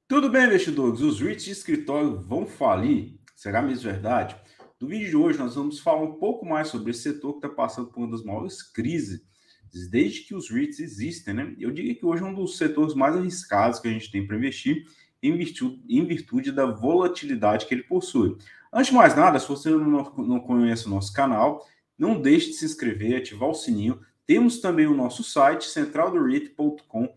Tudo bem, investidores? Os REITs de escritório vão falir? Será mesmo verdade? No vídeo de hoje, nós vamos falar um pouco mais sobre esse setor que está passando por uma das maiores crises desde que os REITs existem, né? Eu diria que hoje é um dos setores mais arriscados que a gente tem para investir em virtude da volatilidade que ele possui. Antes de mais nada, se você não conhece o nosso canal, não deixe de se inscrever, ativar o sininho. Temos também o nosso site, centraldoreit.com.br.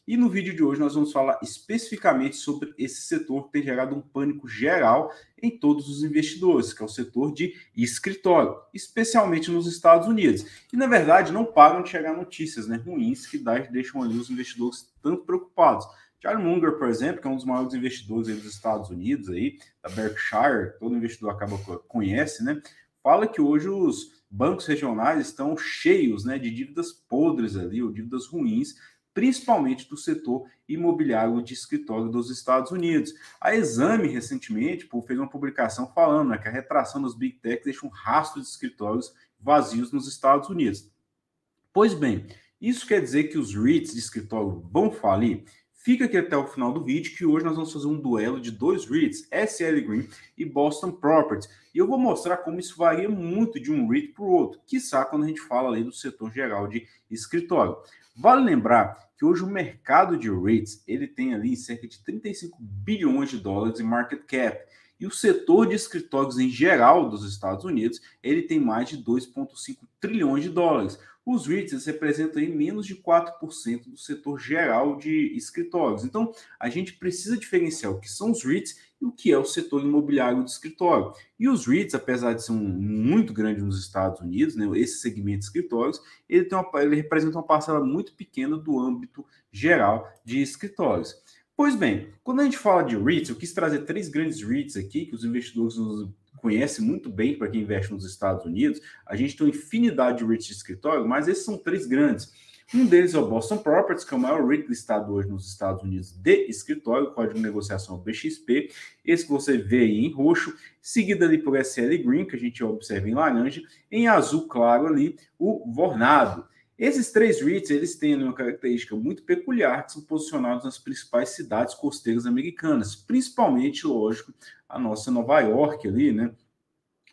E no vídeo de hoje nós vamos falar especificamente sobre esse setor que tem gerado um pânico geral em todos os investidores, que é o setor de escritório, especialmente nos Estados Unidos. E na verdade não param de chegar notícias, né, ruins que deixam ali os investidores tanto preocupados. Charlie Munger, por exemplo, que é um dos maiores investidores dos Estados Unidos, aí, da Berkshire, todo investidor conhece, né? Fala que hoje os bancos regionais estão cheios, né, de dívidas podres ali, ou dívidas ruins, principalmente do setor imobiliário de escritório dos Estados Unidos. A Exame, recentemente, fez uma publicação falando, né, que a retração das Big Techs deixa um rastro de escritórios vazios nos Estados Unidos. Pois bem, isso quer dizer que os REITs de escritório vão falir? Fica aqui até o final do vídeo, que hoje nós vamos fazer um duelo de dois REITs, SL Green e Boston Properties. E eu vou mostrar como isso varia muito de um REIT para o outro, quiçá quando a gente fala ali do setor geral de escritório. Vale lembrar que hoje o mercado de REITs ele tem ali cerca de 35 bilhões de dólares em market cap. E o setor de escritórios em geral dos Estados Unidos, ele tem mais de 2,5 trilhões de dólares. Os REITs representam aí menos de 4% do setor geral de escritórios. Então, a gente precisa diferenciar o que são os REITs e o que é o setor imobiliário de escritório. E os REITs, apesar de ser muito grande nos Estados Unidos, né, esse segmento de escritórios, ele representa uma parcela muito pequena do âmbito geral de escritórios. Pois bem, quando a gente fala de REITs, eu quis trazer três grandes REITs aqui que os investidores conhecem muito bem para quem investe nos Estados Unidos. A gente tem uma infinidade de REITs de escritório, mas esses são três grandes. Um deles é o Boston Properties, que é o maior REIT listado hoje nos Estados Unidos de escritório, código de negociação BXP, esse que você vê aí em roxo, seguido ali por SL Green, que a gente observa em laranja, em azul claro ali, o Vornado. Esses três REITs, eles têm uma característica muito peculiar, que são posicionados nas principais cidades costeiras americanas, principalmente, lógico, a nossa Nova York ali, né?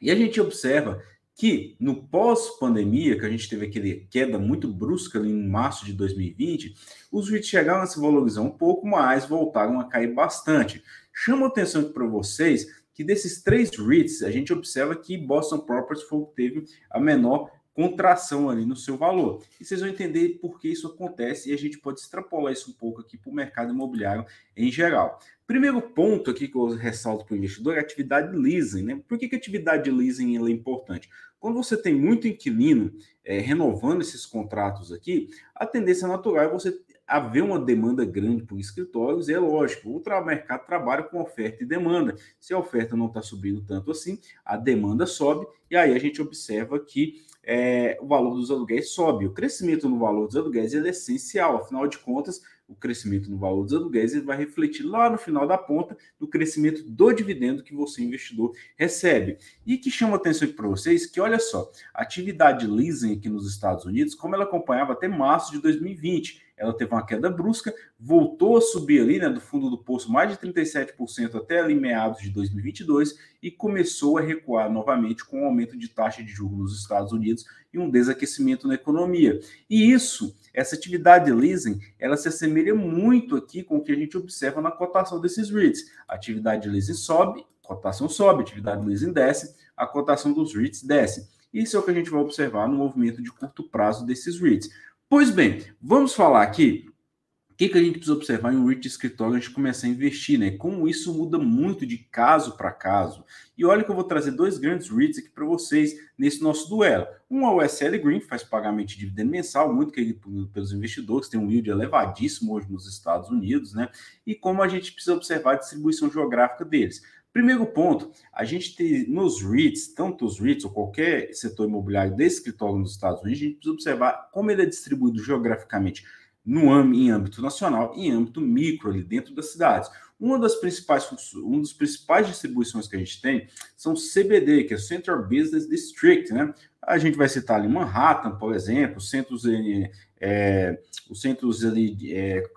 E a gente observa que no pós-pandemia, que a gente teve aquela queda muito brusca ali em março de 2020, os REITs chegaram a se valorizar um pouco, mas voltaram a cair bastante. Chama atenção para vocês que desses três REITs, a gente observa que Boston Properties foi o que teve a menor contração ali no seu valor. E vocês vão entender por que isso acontece e a gente pode extrapolar isso um pouco aqui para o mercado imobiliário em geral. Primeiro ponto aqui que eu ressalto para o investidor é a atividade de leasing, né? Por que a atividade de leasing é importante? Quando você tem muito inquilino renovando esses contratos aqui, a tendência natural é você haver uma demanda grande por escritórios, e é lógico, o mercado trabalha com oferta e demanda. Se a oferta não está subindo tanto assim, a demanda sobe, e aí a gente observa que o valor dos aluguéis sobe. O crescimento no valor dos aluguéis é essencial, afinal de contas, o crescimento no valor dos aluguéis ele vai refletir lá no final da ponta do crescimento do dividendo que você, investidor, recebe. E que chama atenção aqui para vocês que, olha só, a atividade de leasing aqui nos Estados Unidos, como ela acompanhava até março de 2020, ela teve uma queda brusca, voltou a subir ali, né, do fundo do poço, mais de 37% até ali meados de 2022 e começou a recuar novamente com o aumento de taxa de juros nos Estados Unidos e um desaquecimento na economia. E essa atividade de leasing, ela se assemelha muito aqui com o que a gente observa na cotação desses REITs. A atividade de leasing sobe, a cotação sobe, a atividade de leasing desce, a cotação dos REITs desce. Isso é o que a gente vai observar no movimento de curto prazo desses REITs. Pois bem, vamos falar aqui o que a gente precisa observar em um REIT de escritório antes de começar a investir, né? Como isso muda muito de caso para caso. E olha que eu vou trazer dois grandes REITs aqui para vocês nesse nosso duelo. Um é o SL Green, que faz pagamento de dividendo mensal, muito querido pelos investidores, tem um yield elevadíssimo hoje nos Estados Unidos, né? E como a gente precisa observar a distribuição geográfica deles. Primeiro ponto, a gente tem nos REITs, tanto os REITs ou qualquer setor imobiliário de escritório nos Estados Unidos, a gente precisa observar como ele é distribuído geograficamente em âmbito nacional e em âmbito micro, ali dentro das cidades. Uma das principais distribuições que a gente tem são CBD, que é Central Business District, né? A gente vai citar ali Manhattan, por exemplo, os centros ali,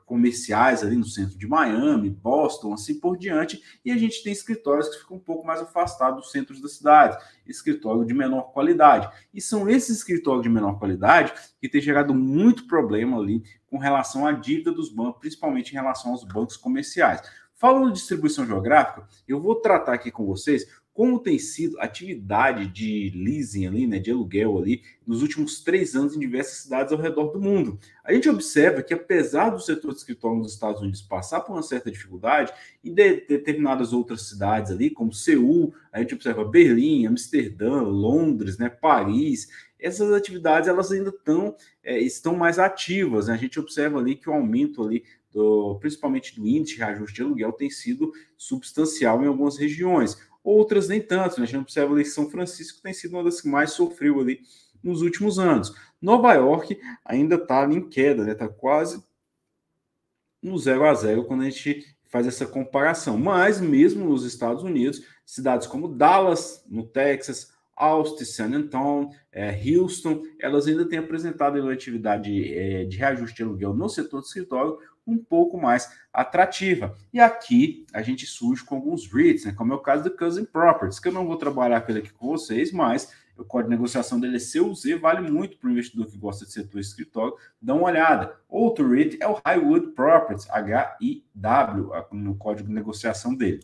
comerciais ali no centro de Miami, Boston, assim por diante, e a gente tem escritórios que ficam um pouco mais afastados dos centros da cidade, escritório de menor qualidade. E são esses escritórios de menor qualidade que têm gerado muito problema ali com relação à dívida dos bancos, principalmente em relação aos bancos comerciais. Falando de distribuição geográfica, eu vou tratar aqui com vocês como tem sido a atividade de leasing ali, né, de aluguel ali, nos últimos 3 anos em diversas cidades ao redor do mundo. A gente observa que, apesar do setor de escritório nos Estados Unidos passar por uma certa dificuldade, em determinadas outras cidades ali, como Seul, a gente observa Berlim, Amsterdã, Londres, né, Paris, essas atividades elas ainda estão mais ativas, né? A gente observa ali que o aumento ali principalmente do índice de reajuste de aluguel tem sido substancial em algumas regiões. Outras nem tanto, né? A gente observa ali que São Francisco tem sido uma das que mais sofreu ali nos últimos anos. Nova York ainda está em queda, né? Está quase no 0-0 quando a gente faz essa comparação. Mas mesmo nos Estados Unidos, cidades como Dallas, no Texas, Austin, San Antonio, Houston, elas ainda têm apresentado uma atividade de reajuste de aluguel no setor de escritório um pouco mais atrativa. E aqui a gente surge com alguns REITs, né, como é o caso do Cousin Properties, que eu não vou trabalhar com ele aqui com vocês, mas o código de negociação dele é CUZ, vale muito para o investidor que gosta de setor de escritório, dá uma olhada. Outro REIT é o Highwood Properties, HIW, no código de negociação dele.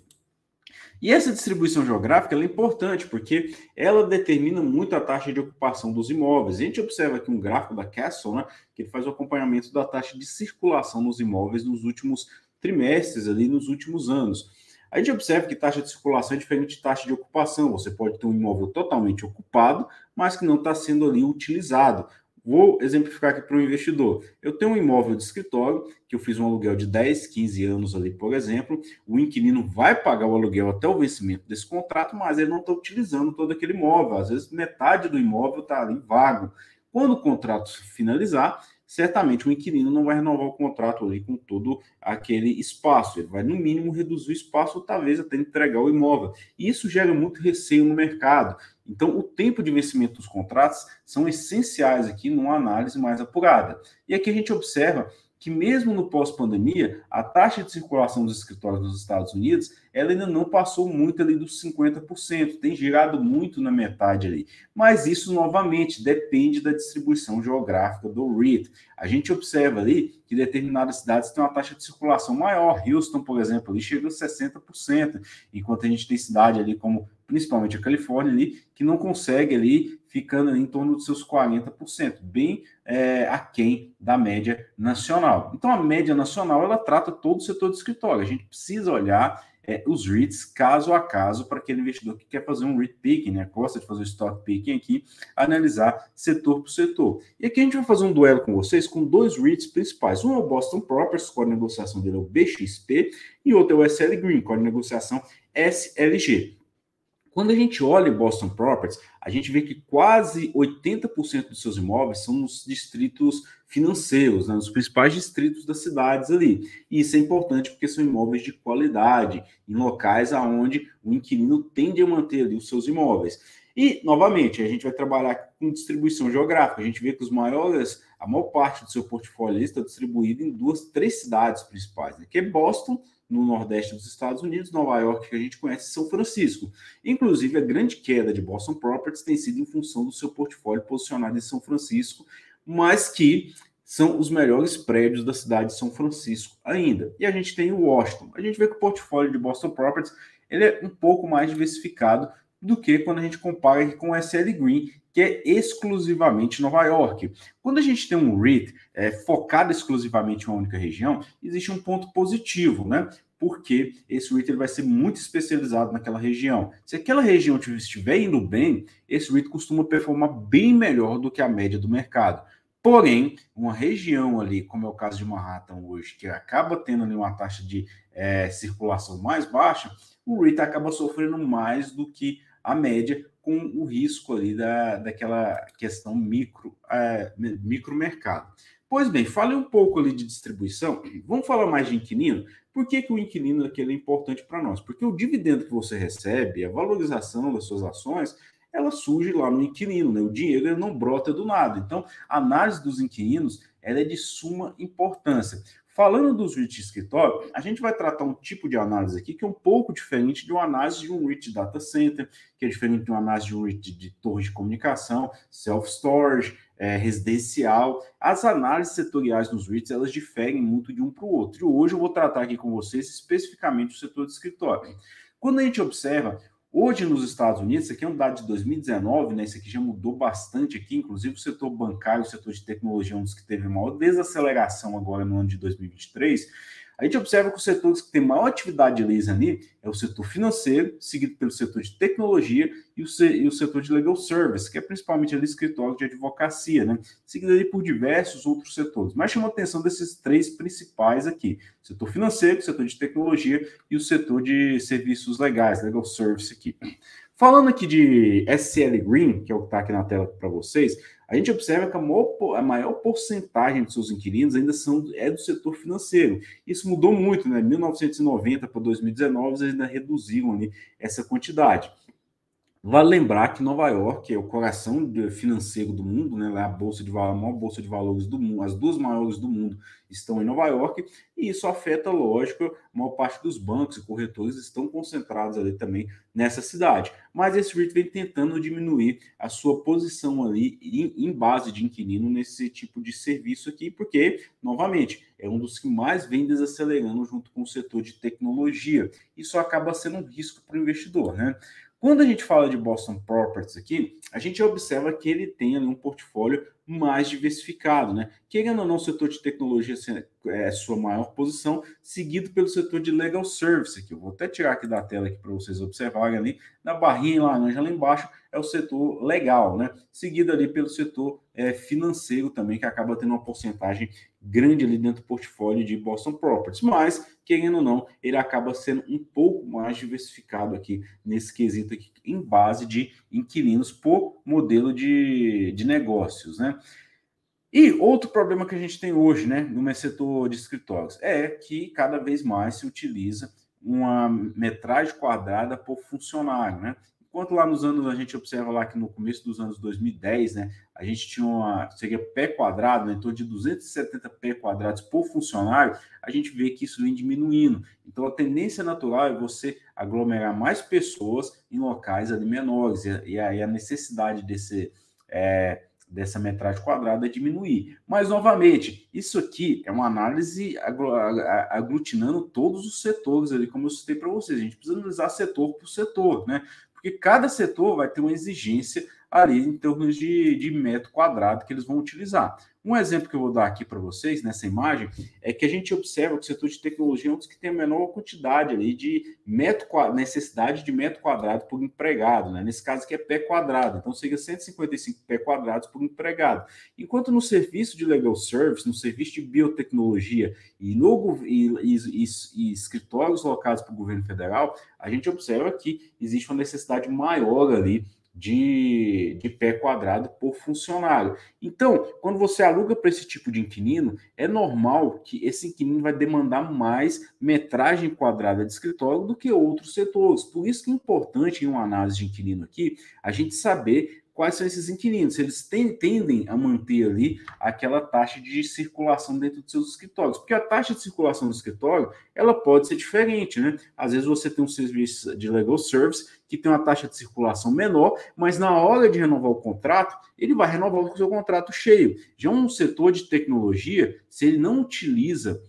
E essa distribuição geográfica é importante porque ela determina muito a taxa de ocupação dos imóveis. A gente observa aqui um gráfico da Castle, né, que ele faz o acompanhamento da taxa de circulação nos imóveis nos últimos trimestres, ali nos últimos anos. A gente observa que taxa de circulação é diferente de taxa de ocupação. Você pode ter um imóvel totalmente ocupado, mas que não está sendo ali utilizado. Vou exemplificar aqui para o investidor. Eu tenho um imóvel de escritório, que eu fiz um aluguel de 10, 15 anos ali, por exemplo. O inquilino vai pagar o aluguel até o vencimento desse contrato, mas ele não está utilizando todo aquele imóvel. Às vezes, metade do imóvel está ali vago. Quando o contrato finalizar, certamente o inquilino não vai renovar o contrato ali com todo aquele espaço. Ele vai, no mínimo, reduzir o espaço ou talvez até entregar o imóvel. E isso gera muito receio no mercado. Então, o tempo de vencimento dos contratos são essenciais aqui numa análise mais apurada. E aqui a gente observa que mesmo no pós-pandemia, a taxa de circulação dos escritórios nos Estados Unidos, ela ainda não passou muito ali dos 50%, tem girado muito na metade ali. Mas isso, novamente, depende da distribuição geográfica do REIT. A gente observa ali que determinadas cidades têm uma taxa de circulação maior. Houston, por exemplo, ali chega a 60%, enquanto a gente tem cidade ali como principalmente a Califórnia ali, que não consegue ali, ficando ali em torno dos seus 40%, bem aquém da média nacional. Então, a média nacional, ela trata todo o setor de escritório. A gente precisa olhar os REITs caso a caso para aquele investidor que quer fazer um REIT picking, né? Gosta de fazer o stock picking aqui, analisar setor por setor. E aqui a gente vai fazer um duelo com vocês com 2 REITs principais. Um é o Boston Properties, o código de negociação dele é o BXP, e outro é o SL Green, código de negociação SLG. Quando a gente olha o Boston Properties, a gente vê que quase 80% dos seus imóveis são nos distritos financeiros, né, nos principais distritos das cidades ali. E isso é importante porque são imóveis de qualidade, em locais onde o inquilino tende a manter ali os seus imóveis. E, novamente, a gente vai trabalhar com distribuição geográfica. A gente vê que a maior parte do seu portfólio está distribuído em 3 cidades principais, né, que é Boston, no nordeste dos Estados Unidos, Nova York, que a gente conhece, São Francisco. Inclusive, a grande queda de Boston Properties tem sido em função do seu portfólio posicionado em São Francisco, mas que são os melhores prédios da cidade de São Francisco ainda. E a gente tem o Washington. A gente vê que o portfólio de Boston Properties ele é um pouco mais diversificado do que quando a gente compara aqui com o SL Green, que é exclusivamente Nova York. Quando a gente tem um REIT focado exclusivamente em uma única região, existe um ponto positivo, né? Porque esse REIT ele vai ser muito especializado naquela região. Se aquela região estiver indo bem, esse REIT costuma performar bem melhor do que a média do mercado. Porém, uma região ali, como é o caso de Manhattan hoje, que acaba tendo ali uma taxa de circulação mais baixa, o REIT acaba sofrendo mais do que a média, com o risco ali daquela questão micro mercado. Pois bem, fale um pouco ali de distribuição, vamos falar mais de inquilino. Por que o inquilino aqui é importante para nós? Porque o dividendo que você recebe, a valorização das suas ações, ela surge lá no inquilino, né? O dinheiro ele não brota do nada. Então, a análise dos inquilinos ela é de suma importância. Falando dos REIT de escritório, a gente vai tratar um tipo de análise aqui que é um pouco diferente de uma análise de um REIT de data center, que é diferente de uma análise de um REIT de torre de comunicação, self-storage, residencial. As análises setoriais nos REITs, elas diferem muito de um para o outro. E hoje eu vou tratar aqui com vocês especificamente o setor de escritório. Quando a gente observa, hoje nos Estados Unidos, isso aqui é um dado de 2019, né? Isso aqui já mudou bastante aqui, inclusive o setor bancário, o setor de tecnologia, um dos que teve maior desaceleração agora no ano de 2023. A gente observa que os setores que têm maior atividade de leads ali é o setor financeiro, seguido pelo setor de tecnologia e o setor de legal service, que é principalmente ali escritório de advocacia, né? Seguido ali por diversos outros setores. Mas chama a atenção desses três principais aqui: o setor financeiro, o setor de tecnologia e o setor de serviços legais, legal service aqui. Falando aqui de SL Green, que é o que está aqui na tela para vocês, a gente observa que a maior porcentagem de seus inquilinos ainda é do setor financeiro. Isso mudou muito, né? 1990 para 2019, eles ainda reduziram ali essa quantidade. Vale lembrar que Nova York é o coração financeiro do mundo, né? Lá a bolsa de valores, a maior bolsa de valores do mundo, as duas maiores do mundo estão em Nova York, e isso afeta, lógico, a maior parte dos bancos e corretores estão concentrados ali também nessa cidade. Mas esse REIT vem tentando diminuir a sua posição ali em base de inquilino nesse tipo de serviço aqui, porque, novamente, é um dos que mais vem desacelerando junto com o setor de tecnologia. Isso acaba sendo um risco para o investidor, né? Quando a gente fala de Boston Properties aqui, a gente observa que ele tem ali um portfólio mais diversificado, né? Querendo ou não, o setor de tecnologia é a sua maior posição, seguido pelo setor de legal service aqui. Eu vou até tirar aqui da tela aqui para vocês observarem ali, na barrinha em laranja lá embaixo é o setor legal, né? Seguido ali pelo setor financeiro também, que acaba tendo uma porcentagem grande ali dentro do portfólio de Boston Properties, mas, querendo ou não, ele acaba sendo um pouco mais diversificado aqui nesse quesito aqui, em base de inquilinos por modelo de negócios, né? E outro problema que a gente tem hoje, né, no setor de escritórios, é que cada vez mais se utiliza uma metragem quadrada por funcionário, né? Enquanto lá nos anos, a gente observa lá que no começo dos anos 2010, né, a gente tinha seria pé quadrado, né, em torno de 270 pé quadrados por funcionário, a gente vê que isso vem diminuindo. Então, a tendência natural é você aglomerar mais pessoas em locais ali menores, e aí a necessidade dessa metragem quadrada diminuir. Mas, novamente, isso aqui é uma análise aglutinando todos os setores ali, como eu citei para vocês. A gente precisa analisar setor por setor, né? Porque cada setor vai ter uma exigência ali em termos de metro quadrado que eles vão utilizar. Um exemplo que eu vou dar aqui para vocês nessa imagem é que a gente observa que o setor de tecnologia é um dos que tem a menor quantidade ali de necessidade de metro quadrado por empregado, né? Nesse caso aqui é pé quadrado, então seria 155 pé quadrados por empregado. Enquanto no serviço de legal service, no serviço de biotecnologia e escritórios locados para o governo federal, a gente observa que existe uma necessidade maior ali de pé quadrado por funcionário. Então, quando você aluga para esse tipo de inquilino, é normal que esse inquilino vai demandar mais metragem quadrada de escritório do que outros setores. Por isso que é importante, em uma análise de inquilino aqui, a gente saber quais são esses inquilinos. Eles tendem a manter ali aquela taxa de circulação dentro dos seus escritórios. Porque a taxa de circulação do escritório, ela pode ser diferente, né? Às vezes você tem um serviço de legal service que tem uma taxa de circulação menor, mas na hora de renovar o contrato, ele vai renovar o seu contrato cheio. Já um setor de tecnologia, se ele não utiliza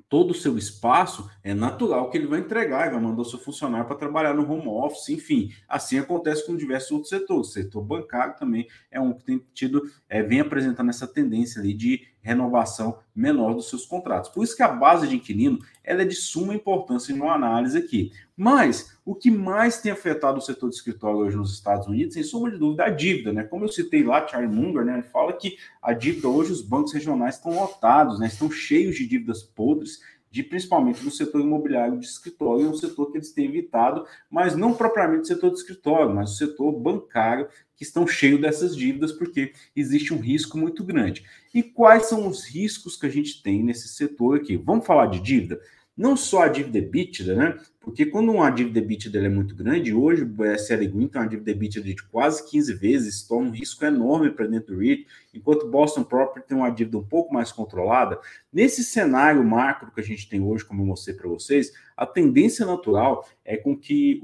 todo o seu espaço, é natural que ele vai entregar e vai mandar o seu funcionário para trabalhar no home office, enfim. Assim acontece com diversos outros setores. O setor bancário também é um que tem tido, vem apresentando essa tendência ali de renovação menor dos seus contratos. Por isso que a base de inquilino ela é de suma importância em uma análise aqui. Mas o que mais tem afetado o setor de escritório hoje nos Estados Unidos, sem sombra de dúvida, é a dívida, né? Como eu citei lá, Charlie Munger, né? Ele fala que a dívida hoje, os bancos regionais estão lotados, né? Estão cheios de dívidas podres, principalmente no setor imobiliário de escritório, é um setor que eles têm evitado, mas não propriamente o setor de escritório, mas o setor bancário, que estão cheios dessas dívidas, porque existe um risco muito grande. E quais são os riscos que a gente tem nesse setor aqui? Vamos falar de dívida? Não só a dívida EBITDA, né? Porque quando uma dívida EBITDA dele é muito grande, hoje o SL Green tem uma dívida EBITDA de quase 15 vezes, torna um risco enorme para dentro do REIT, enquanto Boston Property tem uma dívida um pouco mais controlada. Nesse cenário macro que a gente tem hoje, como eu mostrei para vocês, a tendência natural é com que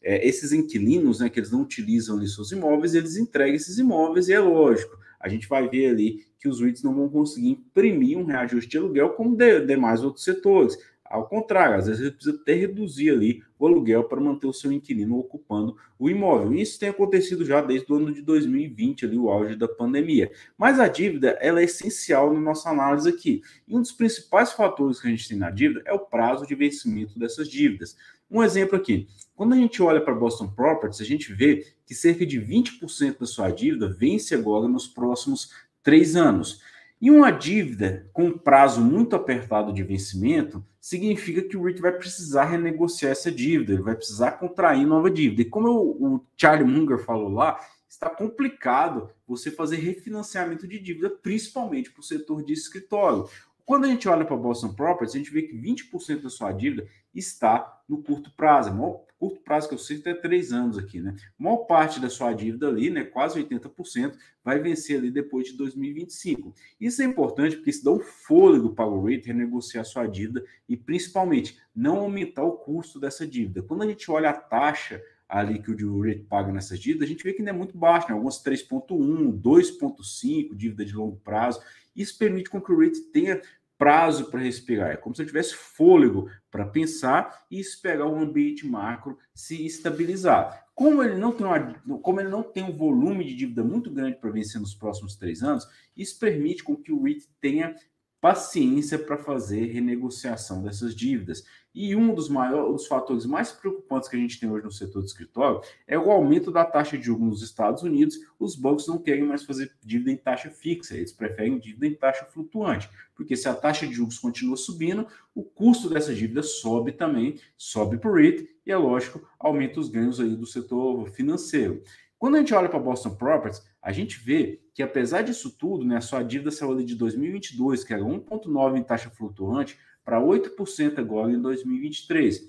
esses inquilinos, né, que eles não utilizam ali seus imóveis, eles entreguem esses imóveis, e é lógico, a gente vai ver ali que os REITs não vão conseguir imprimir um reajuste de aluguel como demais outros setores. Ao contrário, às vezes ele precisa até reduzir ali o aluguel para manter o seu inquilino ocupando o imóvel. Isso tem acontecido já desde o ano de 2020, ali, o auge da pandemia. Mas a dívida, ela é essencial na nossa análise aqui. E um dos principais fatores que a gente tem na dívida é o prazo de vencimento dessas dívidas. Um exemplo aqui, quando a gente olha para Boston Properties, a gente vê que cerca de 20% da sua dívida vence agora nos próximos 3 anos. E uma dívida com prazo muito apertado de vencimento significa que o REIT vai precisar renegociar essa dívida, ele vai precisar contrair nova dívida. E como o Charlie Munger falou lá, está complicado você fazer refinanciamento de dívida, principalmente para o setor de escritório. Quando a gente olha para a Boston Properties, a gente vê que 20% da sua dívida está no curto prazo. O curto prazo que eu sei é 3 anos aqui, né? A maior parte da sua dívida ali, né, quase 80%, vai vencer ali depois de 2025. Isso é importante porque isso dá um fôlego para o REIT renegociar sua dívida e, principalmente, não aumentar o custo dessa dívida. Quando a gente olha a taxa ali que o REIT paga nessas dívidas, a gente vê que não é muito baixo, né? Algumas 3,1, 2,5 dívida de longo prazo. Isso permite com que o REIT tenha prazo para respirar. É como se eu tivesse fôlego para pensar e esperar o ambiente macro se estabilizar. Como ele não tem um volume de dívida muito grande para vencer nos próximos 3 anos, isso permite com que o REIT tenha paciência para fazer renegociação dessas dívidas. E um dos fatores mais preocupantes que a gente tem hoje no setor de escritório é o aumento da taxa de juros nos Estados Unidos. Os bancos não querem mais fazer dívida em taxa fixa, eles preferem dívida em taxa flutuante, porque se a taxa de juros continua subindo, o custo dessa dívida sobe também, sobe para o REIT e, é lógico, aumenta os ganhos aí do setor financeiro. Quando a gente olha para Boston Properties, a gente vê que, apesar disso tudo, né, a sua dívida saiu ali de 2022, que era 1,9% em taxa flutuante, para 8% agora em 2023.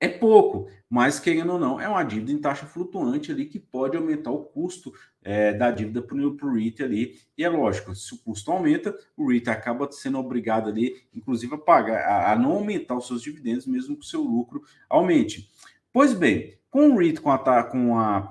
É pouco, mas querendo ou não, é uma dívida em taxa flutuante ali que pode aumentar o custo da dívida para o REIT ali. E é lógico, se o custo aumenta, o REIT acaba sendo obrigado ali, inclusive, a pagar, a não aumentar os seus dividendos, mesmo que o seu lucro aumente. Pois bem, com o REIT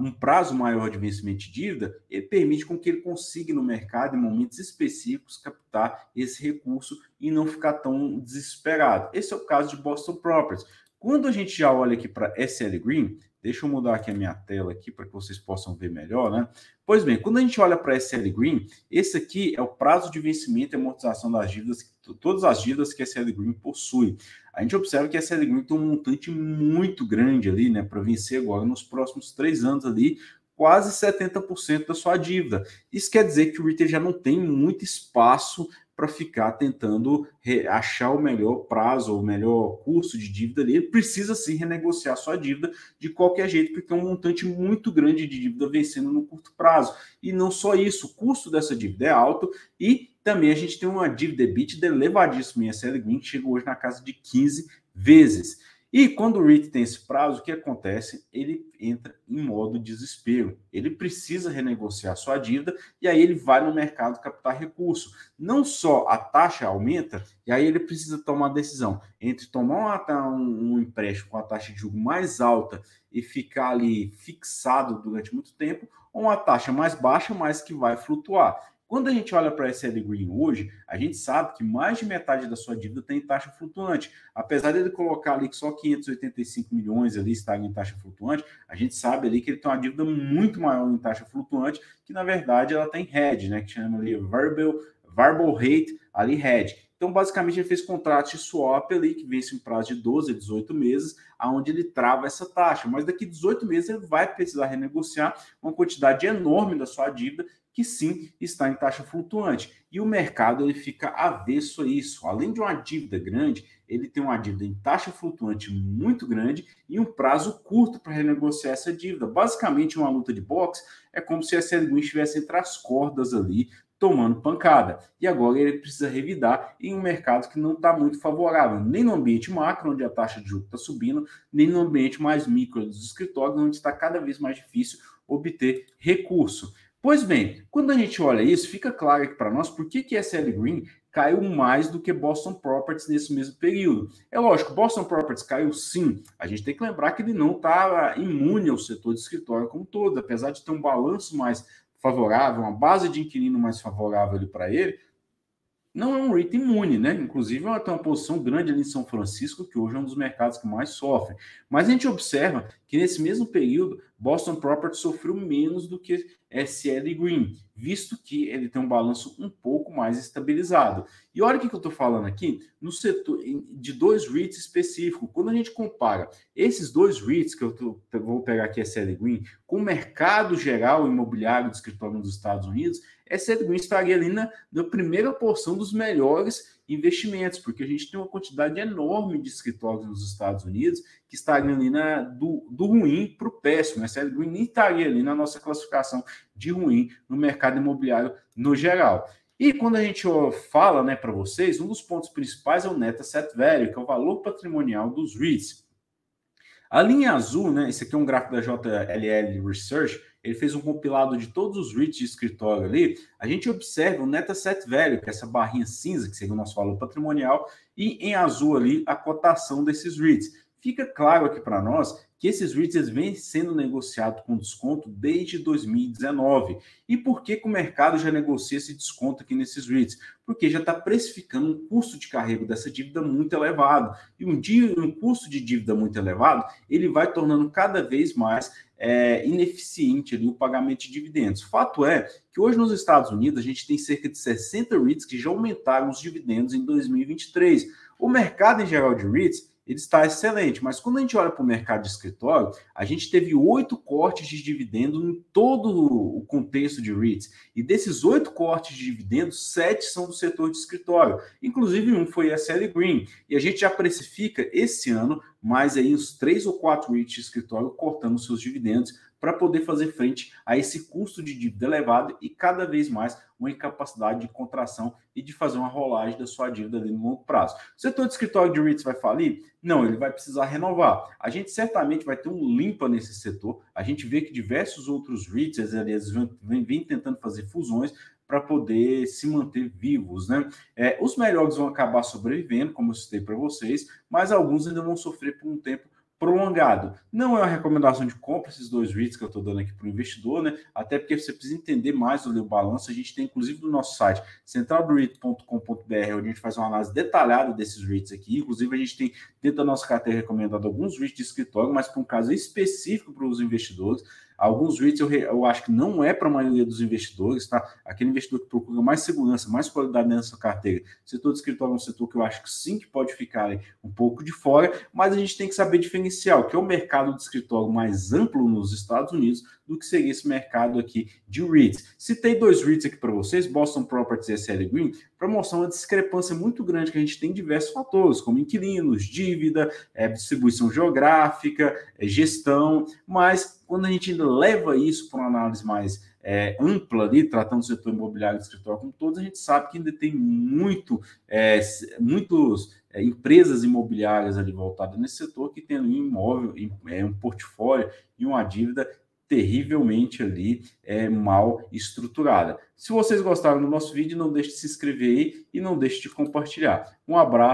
um prazo maior de vencimento de dívida, ele permite com que ele consiga no mercado, em momentos específicos, captar esse recurso e não ficar tão desesperado. Esse é o caso de Boston Properties. Quando a gente já olha aqui para SL Green, deixa eu mudar aqui a minha tela aqui para que vocês possam ver melhor, né? Pois bem, quando a gente olha para SL Green, esse aqui é o prazo de vencimento e amortização das dívidas, todas as dívidas que a SL Green possui. A gente observa que a SL Green tem um montante muito grande ali, né, para vencer agora nos próximos 3 anos ali, quase 70% da sua dívida. Isso quer dizer que o REIT já não tem muito espaço para ficar tentando achar o melhor prazo, o melhor custo de dívida ali. Ele precisa sim renegociar sua dívida de qualquer jeito, porque é um montante muito grande de dívida vencendo no curto prazo. E não só isso, o custo dessa dívida é alto e também a gente tem uma dívida EBITDA elevadíssima em SL Green, que chega hoje na casa de 15 vezes. E quando o REIT tem esse prazo, o que acontece? Ele entra em modo desespero. Ele precisa renegociar sua dívida e aí ele vai no mercado captar recurso. Não só a taxa aumenta, e aí ele precisa tomar uma decisão entre tomar um empréstimo com a taxa de juros mais alta e ficar ali fixado durante muito tempo, ou uma taxa mais baixa, mas que vai flutuar. Quando a gente olha para a SL Green hoje, a gente sabe que mais de metade da sua dívida tem taxa flutuante. Apesar dele colocar ali que só 585 milhões ali está em taxa flutuante, a gente sabe ali que ele tem uma dívida muito maior em taxa flutuante, que na verdade ela tem hedge, né, que chama ali variable rate ali hedge. Então, basicamente, ele fez contratos de swap ali, que vence em prazo de 12 a 18 meses, aonde ele trava essa taxa. Mas daqui a 18 meses ele vai precisar renegociar uma quantidade enorme da sua dívida, que sim está em taxa flutuante. E o mercado ele fica avesso a isso. Além de uma dívida grande, ele tem uma dívida em taxa flutuante muito grande e um prazo curto para renegociar essa dívida. Basicamente, uma luta de boxe é como se a SL Green estivesse entre as cordas ali, tomando pancada. E agora ele precisa revidar em um mercado que não está muito favorável, nem no ambiente macro, onde a taxa de juros está subindo, nem no ambiente mais micro dos escritórios, onde está cada vez mais difícil obter recurso. Pois bem, quando a gente olha isso, fica claro aqui para nós por que SL Green caiu mais do que Boston Properties nesse mesmo período. É lógico, Boston Properties caiu sim. A gente tem que lembrar que ele não está imune ao setor de escritório como todo, apesar de ter um balanço mais favorável, uma base de inquilino mais favorável para ele, não é um REIT imune, né? Inclusive, ela tem uma posição grande ali em São Francisco, que hoje é um dos mercados que mais sofre. Mas a gente observa que nesse mesmo período, Boston Properties sofreu menos do que SL Green, visto que ele tem um balanço um pouco mais estabilizado. E olha o que eu estou falando aqui, no setor de dois REITs específicos. Quando a gente compara esses dois REITs, que eu vou pegar aqui SL Green, com o mercado geral imobiliário do escritório nos Estados Unidos, SL Green estaria ali na primeira porção dos melhores investimentos, porque a gente tem uma quantidade enorme de escritórios nos Estados Unidos que estariam ali do ruim para o péssimo. A SL Green nem estaria ali na nossa classificação de ruim no mercado imobiliário no geral. E quando a gente fala, né, para vocês, um dos pontos principais é o Net Asset Value, que é o valor patrimonial dos REITs. A linha azul, né, esse aqui é um gráfico da JLL Research, ele fez um compilado de todos os REITs de escritório ali. A gente observa o Net Asset Value, que é essa barrinha cinza, que seria o nosso valor patrimonial, e em azul ali a cotação desses REITs. Fica claro aqui para nós que esses REITs vêm sendo negociados com desconto desde 2019. E por que o mercado já negocia esse desconto aqui nesses REITs? Porque já está precificando um custo de carrego dessa dívida muito elevado. E um custo de dívida muito elevado, ele vai tornando cada vez mais ineficiente ali o pagamento de dividendos. Fato é que hoje nos Estados Unidos a gente tem cerca de 60 REITs que já aumentaram os dividendos em 2023. O mercado em geral de REITs ele está excelente, mas quando a gente olha para o mercado de escritório, a gente teve 8 cortes de dividendos em todo o contexto de REITs, e desses 8 cortes de dividendos, 7 são do setor de escritório, inclusive um foi a SL Green, e a gente já precifica esse ano mais aí uns 3 ou 4 REITs de escritório cortando seus dividendos para poder fazer frente a esse custo de dívida elevado e cada vez mais uma incapacidade de contração e de fazer uma rolagem da sua dívida ali no longo prazo. O setor de escritório de REITs vai falir? Não, ele vai precisar renovar. A gente certamente vai ter um limpa nesse setor. A gente vê que diversos outros REITs, aliás, vêm tentando fazer fusões para poder se manter vivos, né? Os melhores vão acabar sobrevivendo, como eu citei para vocês, mas alguns ainda vão sofrer por um tempo prolongado. Não é uma recomendação de compra esses dois REITs que eu estou dando aqui para o investidor, né? Até porque você precisa entender mais do balanço. A gente tem, inclusive, no nosso site, centraldoreit.com.br, onde a gente faz uma análise detalhada desses REITs aqui. Inclusive, a gente tem, dentro da nossa carteira, recomendado alguns REITs de escritório, mas para um caso específico para os investidores. Alguns REITs eu acho que não é para a maioria dos investidores, tá? Aquele investidor que procura mais segurança, mais qualidade nessa carteira. O setor de escritório é um setor que eu acho que sim, que pode ficar um pouco de fora, mas a gente tem que saber diferenciar o que é o mercado de escritório mais amplo nos Estados Unidos do que seria esse mercado aqui de REITs. Citei dois REITs aqui para vocês, Boston Properties e SL Green, para mostrar uma discrepância muito grande que a gente tem em diversos fatores, como inquilinos, dívida, distribuição geográfica, gestão, mas quando a gente ainda leva isso para uma análise mais ampla ali, tratando do setor imobiliário do escritório como todos, a gente sabe que ainda tem muitos empresas imobiliárias ali voltadas nesse setor que tem um imóvel, um portfólio e uma dívida terrivelmente ali mal estruturada. Se vocês gostaram do nosso vídeo, não deixe de se inscrever aí e não deixe de compartilhar. Um abraço.